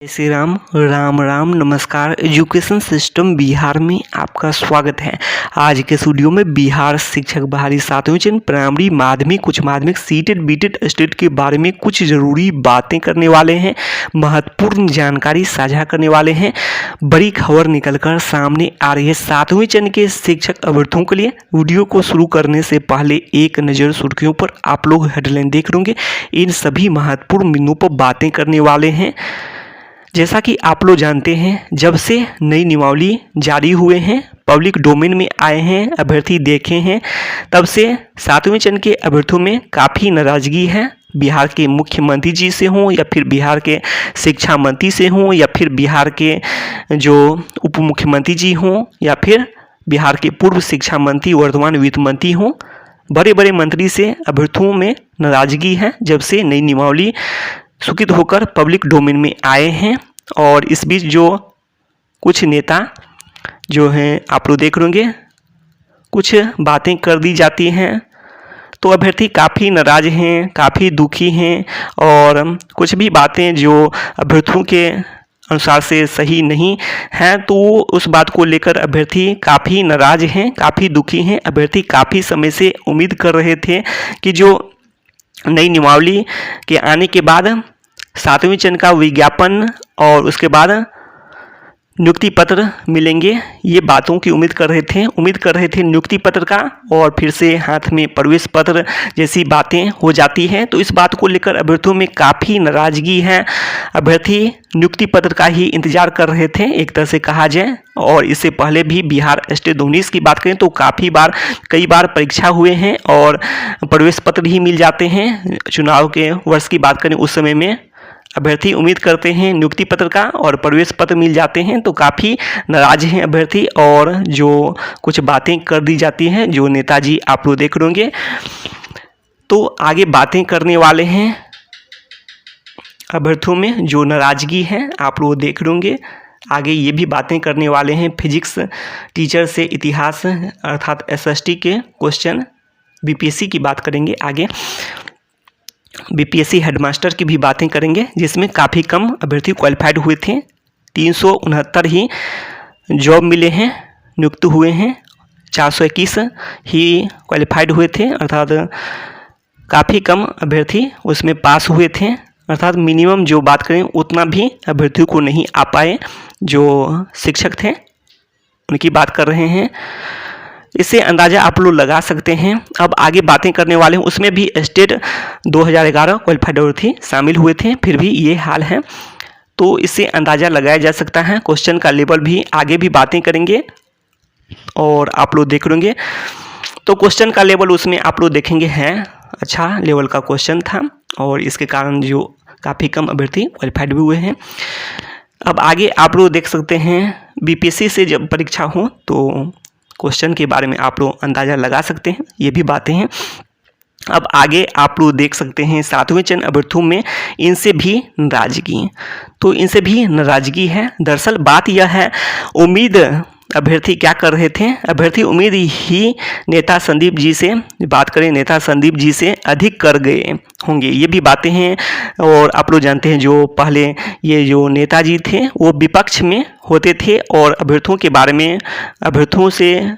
जय श्री राम राम राम नमस्कार। Education system Bihar में आपका स्वागत है। आज के स्टूडियो में बिहार शिक्षक बहाली 7वें चरण प्राइमरी माध्यमिक उच्च माध्यमिक सीटेट बीटेट स्टेट के बारे में कुछ ज़रूरी बातें करने वाले हैं, महत्वपूर्ण जानकारी साझा करने वाले हैं। बड़ी खबर निकलकर सामने आ रही है 7वें चरण के शिक्षक अभ्यर्थियों के लिए। वीडियो को शुरू करने से पहले एक नज़र सुर्खियों पर आप लोग हेडलाइन देख लेंगे। इन सभी महत्वपूर्ण बिंदुओं पर बातें करने वाले हैं। जैसा कि आप लोग जानते हैं, जब से नई नियमावली जारी हुए हैं, पब्लिक डोमेन में आए हैं, अभ्यर्थी देखे हैं, तब से 7वें चरण के अभ्यर्थियों में काफ़ी नाराज़गी है। बिहार के मुख्यमंत्री जी से हों या फिर बिहार के शिक्षा मंत्री से हों या फिर बिहार के जो उप मुख्यमंत्री जी हों या फिर बिहार के पूर्व शिक्षा मंत्री वर्तमान वित्त मंत्री हों, बड़े बड़े मंत्री से अभ्यर्थियों में नाराज़गी है जब से नई नियमावली स्वीकृत होकर पब्लिक डोमेन में आए हैं। और इस बीच जो कुछ नेता जो हैं आप लोग देख लेंगे, कुछ बातें कर दी जाती हैं तो अभ्यर्थी काफ़ी नाराज़ हैं, काफ़ी दुखी हैं और कुछ भी बातें जो अभ्यर्थियों के अनुसार से सही नहीं हैं तो उस बात को लेकर अभ्यर्थी काफ़ी नाराज़ हैं, काफ़ी दुखी हैं। अभ्यर्थी काफ़ी समय से उम्मीद कर रहे थे कि जो नई नियमावली के आने के बाद 7वें चरण का विज्ञापन और उसके बाद नियुक्ति पत्र मिलेंगे, ये बातों की उम्मीद कर रहे थे नियुक्ति पत्र का, और फिर से हाथ में प्रवेश पत्र जैसी बातें हो जाती हैं। तो इस बात को लेकर अभ्यर्थियों में काफ़ी नाराज़गी है। अभ्यर्थी नियुक्ति पत्र का ही इंतजार कर रहे थे एक तरह से कहा जाए। और इससे पहले भी बिहार स्टेट 19 की बात करें तो कई बार परीक्षा हुए हैं और प्रवेश पत्र ही मिल जाते हैं। चुनाव के वर्ष की बात करें उस समय में अभ्यर्थी उम्मीद करते हैं नियुक्ति पत्र का और प्रवेश पत्र मिल जाते हैं, तो काफ़ी नाराज हैं अभ्यर्थी और जो कुछ बातें कर दी जाती हैं जो नेताजी आप लोग देख लेंगे। तो आगे बातें करने वाले हैं अभ्यर्थियों में जो नाराज़गी है आप लोग देख लेंगे। आगे ये भी बातें करने वाले हैं फिजिक्स टीचर से इतिहास अर्थात SST के क्वेश्चन, BPSC की बात करेंगे, आगे BPSC हेडमास्टर की भी बातें करेंगे जिसमें काफ़ी कम अभ्यर्थी क्वालिफाइड हुए थे। 369 ही जॉब मिले हैं, नियुक्त हुए हैं, 421 ही क्वालिफाइड हुए थे, अर्थात काफ़ी कम अभ्यर्थी उसमें पास हुए थे। अर्थात मिनिमम जो बात करें उतना भी अभ्यर्थियों को नहीं आ पाए जो शिक्षक थे, उनकी बात कर रहे हैं। इससे अंदाज़ा आप लोग लगा सकते हैं। अब आगे बातें करने वाले हैं, उसमें भी स्टेट 2011 क्वालिफाइड अभ्यर्थी शामिल हुए थे, फिर भी ये हाल है। तो इससे अंदाज़ा लगाया जा सकता है। क्वेश्चन का लेवल भी आगे भी बातें करेंगे और आप लोग देख लेंगे। तो क्वेश्चन का लेवल उसमें आप लोग देखेंगे हैं अच्छा लेवल का क्वेश्चन था और इसके कारण जो काफ़ी कम अभ्यर्थी क्वालिफाइड भी हुए हैं। अब आगे आप लोग देख सकते हैं BPSC से जब परीक्षा हो तो क्वेश्चन के बारे में आप लोग अंदाज़ा लगा सकते हैं, ये भी बातें हैं। अब आगे आप लोग देख सकते हैं 7वें चरण अभ्यर्थियों में इनसे भी नाराज़गी, तो इनसे भी नाराज़गी है। दरअसल बात यह है, उम्मीद अभ्यर्थी क्या कर रहे थे, अभ्यर्थी उम्मीद ही नेता संदीप जी से बात करें, नेता संदीप जी से अधिक कर गए होंगे, ये भी बातें हैं। और आप लोग जानते हैं जो पहले ये जो नेताजी थे वो विपक्ष में होते थे और अभ्यर्थियों के बारे में अभ्यर्थियों से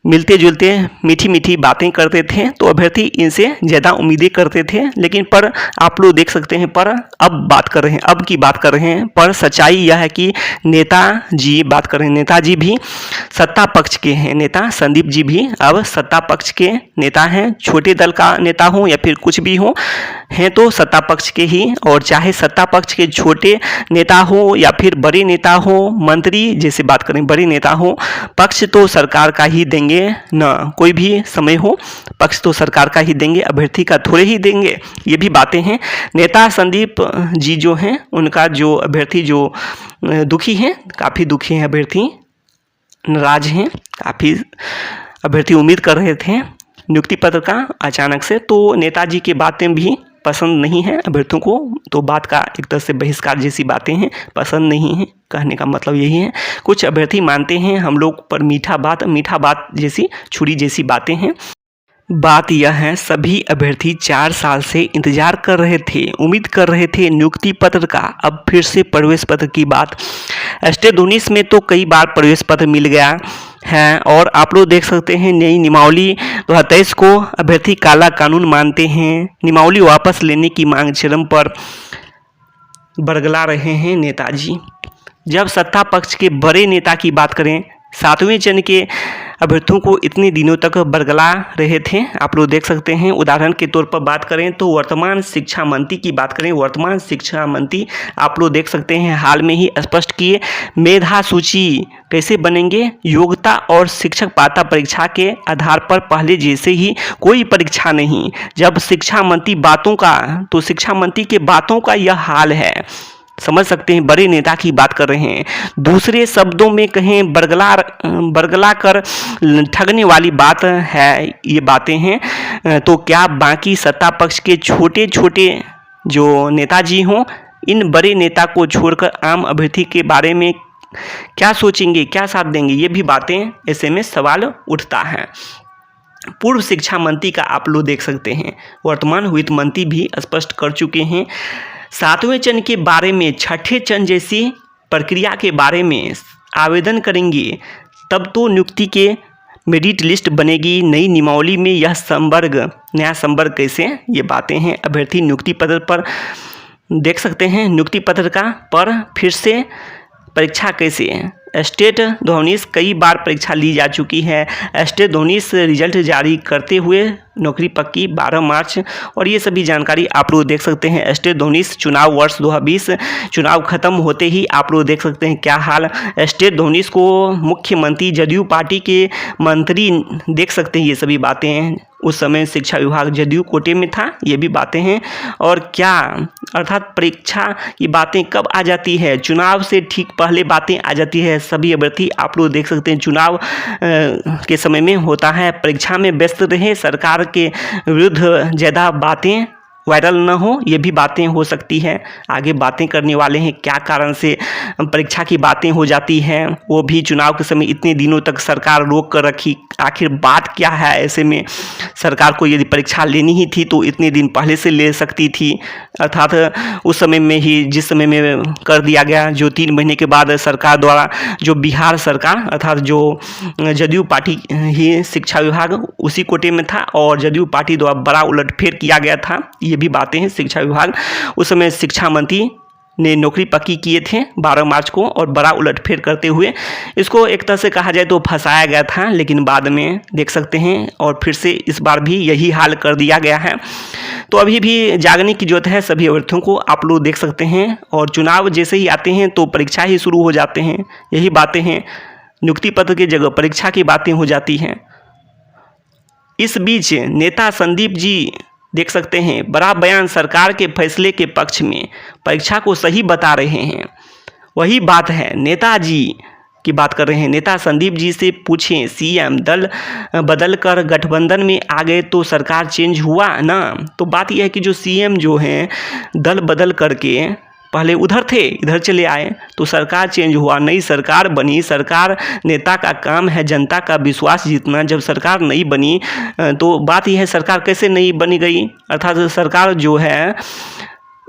मिलते जुलते मीठी मीठी बातें करते थे, तो अभ्यर्थी इनसे ज़्यादा उम्मीदें करते थे। लेकिन पर आप लोग देख सकते हैं, पर अब की बात कर रहे हैं, पर सच्चाई यह है कि नेताजी बात कर रहे हैं, नेताजी भी सत्ता पक्ष के हैं, नेता संदीप जी भी अब सत्ता पक्ष के नेता हैं। छोटे दल का नेता हो या फिर कुछ भी हो, हैं तो सत्ता पक्ष के ही, और चाहे सत्ता पक्ष के छोटे नेता हो या फिर बड़े नेता हो, मंत्री जैसे बात करें बड़े नेता हो, पक्ष तो सरकार का ही देंगे ना, कोई भी समय हो पक्ष तो सरकार का ही देंगे, अभ्यर्थी का थोड़े ही देंगे, ये भी बातें हैं। नेता संदीप जी जो हैं उनका जो अभ्यर्थी जो दुखी हैं, काफ़ी दुखी हैं अभ्यर्थी, नाराज हैं, काफ़ी अभ्यर्थी उम्मीद कर रहे थे नियुक्ति पत्र का अचानक से, तो नेताजी की बातें भी पसंद नहीं है अभ्यर्थियों को। तो बात का एक तरह से बहिष्कार जैसी बातें हैं, पसंद नहीं है, कहने का मतलब यही है। कुछ अभ्यर्थी मानते हैं हम लोग पर मीठा बात जैसी छुरी जैसी बातें हैं। बात यह है, सभी अभ्यर्थी 4 साल से इंतजार कर रहे थे, उम्मीद कर रहे थे नियुक्ति पत्र का। अब फिर से प्रवेश पत्र की बात। स्टेट 19 में तो कई बार प्रवेश पत्र मिल गया है और आप लोग देख सकते हैं नई नियमावली 2023 को अभ्यर्थी काला कानून मानते हैं। नियमावली वापस लेने की मांग चरम पर बरगला रहे हैं नेताजी। जब सत्ता पक्ष के बड़े नेता की बात करें, 7वें चरण के अभ्यर्थियों को इतने दिनों तक बरगला रहे थे। आप लोग देख सकते हैं। उदाहरण के तौर पर बात करें तो वर्तमान शिक्षा मंत्री की बात करें, वर्तमान शिक्षा मंत्री आप लोग देख सकते हैं हाल में ही स्पष्ट किए मेधा सूची कैसे बनेंगे। योग्यता और शिक्षक पात्रता परीक्षा के आधार पर पहले जैसे ही कोई परीक्षा नहीं। जब शिक्षा मंत्री बातों का, तो शिक्षा मंत्री के बातों का यह हाल है। समझ सकते हैं, बड़े नेता की बात कर रहे हैं। दूसरे शब्दों में कहें, बरगला कर ठगने वाली बात है ये बातें हैं। तो क्या बाकी सत्ता पक्ष के छोटे छोटे जो नेताजी हों, इन बड़े नेता को छोड़कर आम अभ्यर्थी के बारे में क्या सोचेंगे, क्या साथ देंगे, ये भी बातें ऐसे में सवाल उठता है। पूर्व शिक्षा मंत्री का आप लोग देख सकते हैं, वर्तमान वित्त मंत्री भी स्पष्ट कर चुके हैं 7वें चरण के बारे में, 6ठे चरण जैसी प्रक्रिया के बारे में आवेदन करेंगे तब तो नियुक्ति के मेरिट लिस्ट बनेगी। नई नियमावली में यह संवर्ग, नया संवर्ग कैसे, ये बातें हैं। अभ्यर्थी नियुक्ति पत्र पर देख सकते हैं, नियुक्ति पत्र का पर फिर से परीक्षा कैसे है। स्टेट 19 कई बार परीक्षा ली जा चुकी है। स्टेट 19 रिजल्ट जारी करते हुए नौकरी पक्की 12 मार्च, और ये सभी जानकारी आप लोग देख सकते हैं। स्टेट 19 चुनाव वर्ष 2020 चुनाव खत्म होते ही आप लोग देख सकते हैं क्या हाल। स्टेट 19 को मुख्यमंत्री जदयू पार्टी के मंत्री देख सकते हैं, ये सभी बातें हैं। उस समय शिक्षा विभाग जदयू कोटे में था, ये भी बातें हैं। और क्या अर्थात परीक्षा की बातें कब आ जाती है, चुनाव से ठीक पहले बातें आ जाती है। सभी अभ्यर्थी आप लोग देख सकते हैं चुनाव के समय में होता है। परीक्षा में व्यस्त रहे, सरकार के विरुद्ध ज़्यादा बातें वायरल न हो, ये भी बातें हो सकती है। आगे बातें करने वाले हैं क्या कारण से परीक्षा की बातें हो जाती हैं, वो भी चुनाव के समय इतने दिनों तक सरकार रोक कर रखी, आखिर बात क्या है। ऐसे में सरकार को यदि परीक्षा लेनी ही थी तो इतने दिन पहले से ले सकती थी, अर्थात उस समय में ही, जिस समय में कर दिया गया, जो 3 महीने के बाद सरकार द्वारा, जो बिहार सरकार अर्थात जो जदयू पार्टी ही शिक्षा विभाग उसी कोटे में था और जदयू पार्टी द्वारा बड़ा उलटफेर किया गया था, ये भी बातें हैं। शिक्षा विभाग उस समय शिक्षा मंत्री ने नौकरी पक्की किए थे 12 मार्च को, और बड़ा उलटफेर करते हुए इसको एक तरह से कहा जाए तो फंसाया गया था, लेकिन बाद में देख सकते हैं और फिर से इस बार भी यही हाल कर दिया गया है। तो अभी भी जागने की जरूरत है सभी अभ्यर्थियों को, आप लोग देख सकते हैं। और चुनाव जैसे ही आते हैं तो परीक्षा ही शुरू हो जाते हैं, यही बातें हैं। नियुक्ति पत्र की जगह परीक्षा की बातें हो जाती हैं। इस बीच नेता संदीप जी देख सकते हैं बड़ा बयान सरकार के फैसले के पक्ष में, परीक्षा को सही बता रहे हैं। वही बात है, नेताजी की बात कर रहे हैं। नेता संदीप जी से पूछें, सीएम दल बदल कर गठबंधन में आ गए तो सरकार चेंज हुआ ना। तो बात यह है कि जो सीएम जो हैं दल बदल करके पहले उधर थे, इधर चले आए तो सरकार चेंज हुआ, नई सरकार बनी। सरकार, नेता का काम है जनता का विश्वास जीतना। जब सरकार नहीं बनी तो बात यह है सरकार कैसे नहीं बनी गई, अर्थात सरकार जो है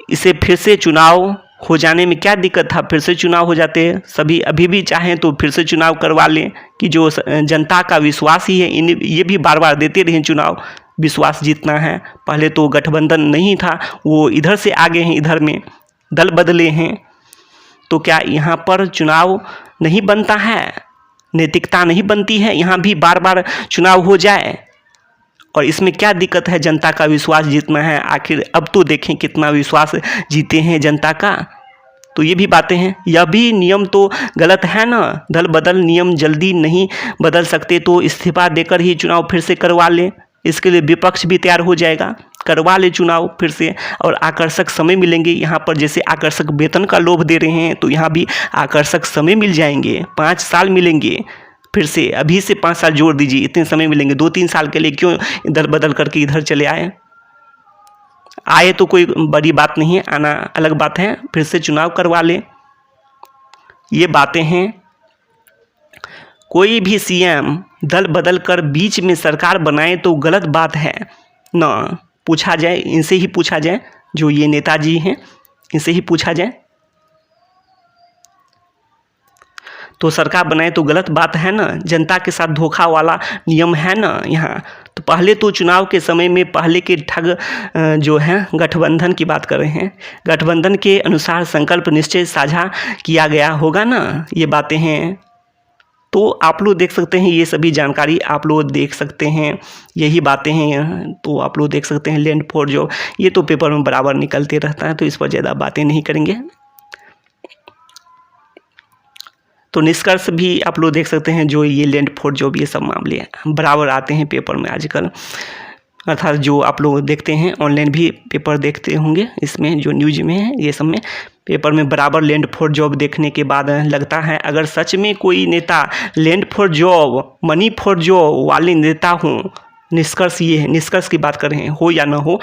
इसे फिर से चुनाव हो जाने में क्या दिक्कत था, फिर से चुनाव हो जाते। सभी अभी भी चाहें तो फिर से चुनाव करवा लें कि जो जनता का विश्वास ही है, ये भी बार बार देते रहें चुनाव, विश्वास जीतना है। पहले तो गठबंधन नहीं था, वो इधर से आगे हैं, इधर में दल बदले हैं, तो क्या यहाँ पर चुनाव नहीं बनता है, नैतिकता नहीं बनती है यहाँ भी बार बार चुनाव हो जाए। और इसमें क्या दिक्कत है, जनता का विश्वास जीतना है। आखिर अब तो देखें कितना विश्वास जीते हैं जनता का। तो ये भी बातें हैं। यह भी नियम तो गलत है ना, दल बदल नियम जल्दी नहीं बदल सकते, तो इस्तीफा देकर ही चुनाव फिर से करवा लें। इसके लिए विपक्ष भी तैयार हो जाएगा, करवा ले चुनाव फिर से, और आकर्षक समय मिलेंगे। यहाँ पर जैसे आकर्षक वेतन का लोभ दे रहे हैं, तो यहाँ भी आकर्षक समय मिल जाएंगे, 5 साल मिलेंगे फिर से। अभी से 5 साल जोड़ दीजिए, इतने समय मिलेंगे। 2-3 साल के लिए क्यों इधर बदल करके इधर चले आए तो कोई बड़ी बात नहीं है, आना अलग बात है, फिर से चुनाव करवा ले। ये बातें हैं। कोई भी सीएम दल बदल कर बीच में सरकार बनाए तो गलत बात है ना। पूछा जाए, इनसे ही पूछा जाए, जो ये नेताजी हैं इनसे ही पूछा जाए। तो सरकार बनाए तो गलत बात है ना, जनता के साथ धोखा वाला नियम है ना यहाँ। तो पहले तो चुनाव के समय में पहले के ठग जो हैं गठबंधन की बात कर रहे हैं, गठबंधन के अनुसार संकल्प निश्चय साझा किया गया होगा ना, ये बातें हैं। तो आप लोग देख सकते हैं, ये सभी जानकारी आप लोग देख सकते हैं, यही बातें हैं। तो आप लोग देख सकते हैं लैंड फॉर जॉब, ये तो पेपर में बराबर निकलते रहता है, तो इस पर ज़्यादा बातें नहीं करेंगे। तो निष्कर्ष भी आप लोग देख सकते हैं, जो ये लैंड फॉर जॉब ये सब मामले बराबर आते हैं पेपर में आजकल, अर्थात जो आप लोग देखते हैं ऑनलाइन भी पेपर देखते होंगे, इसमें जो न्यूज में है ये सब में पेपर में बराबर लैंड फॉर जॉब देखने के बाद लगता है अगर सच में कोई नेता land for job, money for job वाले नेता हों, निष्कर्ष ये है, निष्कर्ष की बात कर रहे हैं, हो या ना हो,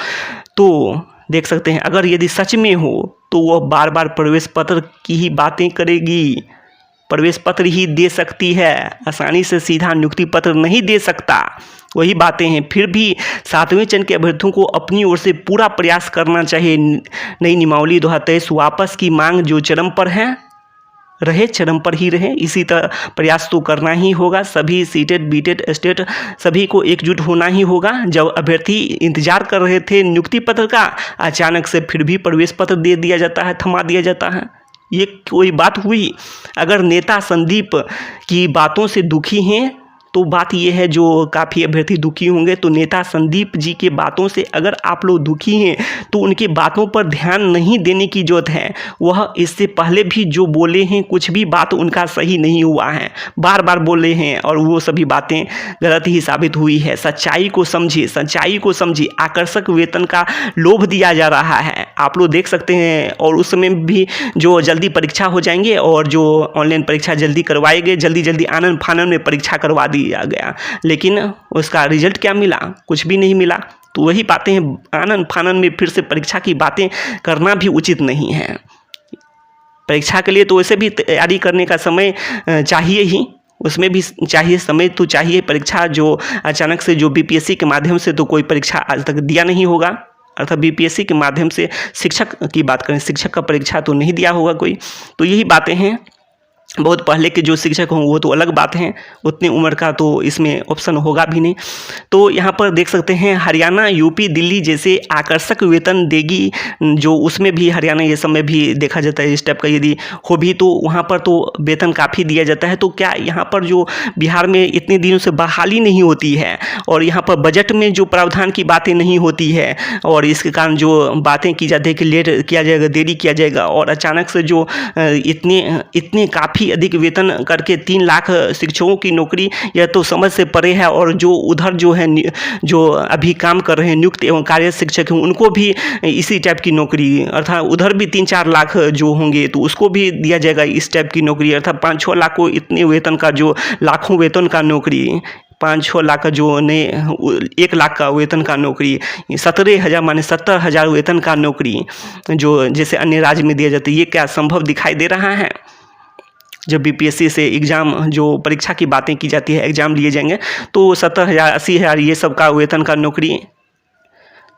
तो देख सकते हैं अगर यदि सच में हो तो वह बार बार प्रवेश पत्र की ही बातें करेगी, प्रवेश पत्र ही दे सकती है, आसानी से सीधा नियुक्ति पत्र नहीं दे सकता। वही बातें हैं। फिर भी 7वें चरण के अभ्यर्थियों को अपनी ओर से पूरा प्रयास करना चाहिए। नई नियमावली 2023 वापस की मांग जो चरम पर है, रहे चरम पर ही रहे, इसी तरह प्रयास तो करना ही होगा। सभी सीटेड बीटेड स्टेट सभी को एकजुट होना ही होगा। जब अभ्यर्थी इंतजार कर रहे थे नियुक्ति पत्र का, अचानक से फिर भी प्रवेश पत्र दे दिया जाता है, थमा दिया जाता है, ये कोई बात हुई? अगर नेता संदीप की बातों से दुखी हैं तो बात ये है, जो काफ़ी अभ्यर्थी दुखी होंगे, तो नेता संदीप जी के बातों से अगर आप लोग दुखी हैं तो उनकी बातों पर ध्यान नहीं देने की जरूरत है। वह इससे पहले भी जो बोले हैं कुछ भी बात उनका सही नहीं हुआ है, बार बार बोले हैं और वो सभी बातें गलत ही साबित हुई है। सच्चाई को समझिए, सच्चाई को समझिए। आकर्षक वेतन का लोभ दिया जा रहा है, आप लोग देख सकते हैं। और उस समय भी जो जल्दी परीक्षा हो जाएंगे और जो ऑनलाइन परीक्षा जल्दी करवाएंगे, जल्दी जल्दी आनन फानन में परीक्षा करवा दी आ गया, लेकिन उसका रिजल्ट क्या मिला? कुछ भी नहीं मिला। तो वही बातें हैं, आनन फानन में फिर से परीक्षा की बातें करना भी उचित नहीं है। परीक्षा के लिए तो वैसे भी तैयारी करने का समय चाहिए ही, उसमें भी चाहिए समय, तो चाहिए। परीक्षा जो अचानक से जो बीपीएससी के माध्यम से तो कोई परीक्षा आज तक दिया नहीं होगा, अर्थात बीपीएससी के माध्यम से शिक्षक की बात करें, शिक्षक का परीक्षा तो नहीं दिया होगा कोई। तो यही बातें हैं। बहुत पहले के जो शिक्षक हों वो तो अलग बात है, उतनी उम्र का तो इसमें ऑप्शन होगा भी नहीं। तो यहाँ पर देख सकते हैं हरियाणा, यूपी, दिल्ली जैसे आकर्षक वेतन देगी, जो उसमें भी हरियाणा ये सब में भी देखा जाता है इस टाइप का यदि हो भी, तो वहाँ पर तो वेतन काफ़ी दिया जाता है। तो क्या यहाँ पर जो बिहार में इतने दिनों से बहाली नहीं होती है और यहाँ पर बजट में जो प्रावधान की बातें नहीं होती है और इसके कारण जो बातें की जाती है कि लेट किया जाएगा, देरी किया जाएगा, और अचानक से जो इतने काफ़ी अधिक वेतन करके 3 लाख शिक्षकों की नौकरी, यह तो समझ से परे है। और जो उधर जो है, जो अभी काम कर रहे हैं नियुक्त एवं कार्य शिक्षक हैं, उनको भी इसी टाइप की नौकरी, अर्थात उधर भी 3-4 लाख जो होंगे तो उसको भी दिया जाएगा इस टाइप की नौकरी, अर्थात 5-6 लाख को इतने वेतन का, जो लाखों वेतन का नौकरी, 5-6 लाख का जो नए 1 लाख का वेतन का नौकरी, 17,000 माने 70,000 वेतन का नौकरी जो जैसे अन्य राज्य में दिया जाता है, ये क्या संभव दिखाई दे रहा है? जब बीपीएससी से एग्ज़ाम जो परीक्षा की बातें की जाती है, एग्ज़ाम लिए जाएंगे तो 70,000 80,000 ये सब का वेतन का नौकरी,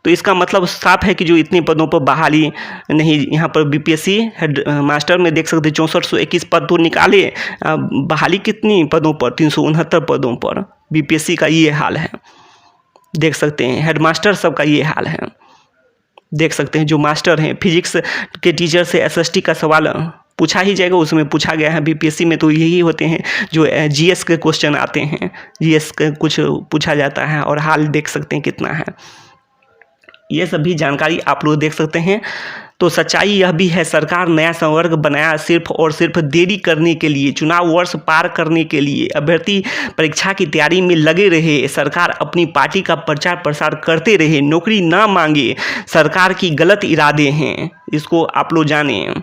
तो इसका मतलब साफ है कि जो इतने पदों पर बहाली नहीं। यहाँ पर बीपीएससी हेड मास्टर में देख सकते 6421 पद तो निकाले, बहाली कितनी पदों पर? 369 पदों पर। बीपीएससी का ये हाल है, देख सकते हैं। हेडमास्टर सब का ये हाल है, देख सकते हैं। जो मास्टर हैं, फिजिक्स के टीचर से एसएसटी का सवाल पूछा ही जाएगा, उसमें पूछा गया है। बीपीएससी में तो यही होते हैं जो जीएस के क्वेश्चन आते हैं, जीएस के कुछ पूछा जाता है, और हाल देख सकते हैं कितना है। ये सभी जानकारी आप लोग देख सकते हैं। तो सच्चाई यह भी है, सरकार नया संवर्ग बनाया सिर्फ और सिर्फ देरी करने के लिए, चुनाव वर्ष पार करने के लिए। अभ्यर्थी परीक्षा की तैयारी में लगे रहे, सरकार अपनी पार्टी का प्रचार प्रसार करते रहे, नौकरी ना मांगे। सरकार की गलत इरादे हैं, इसको आप लोग जानें।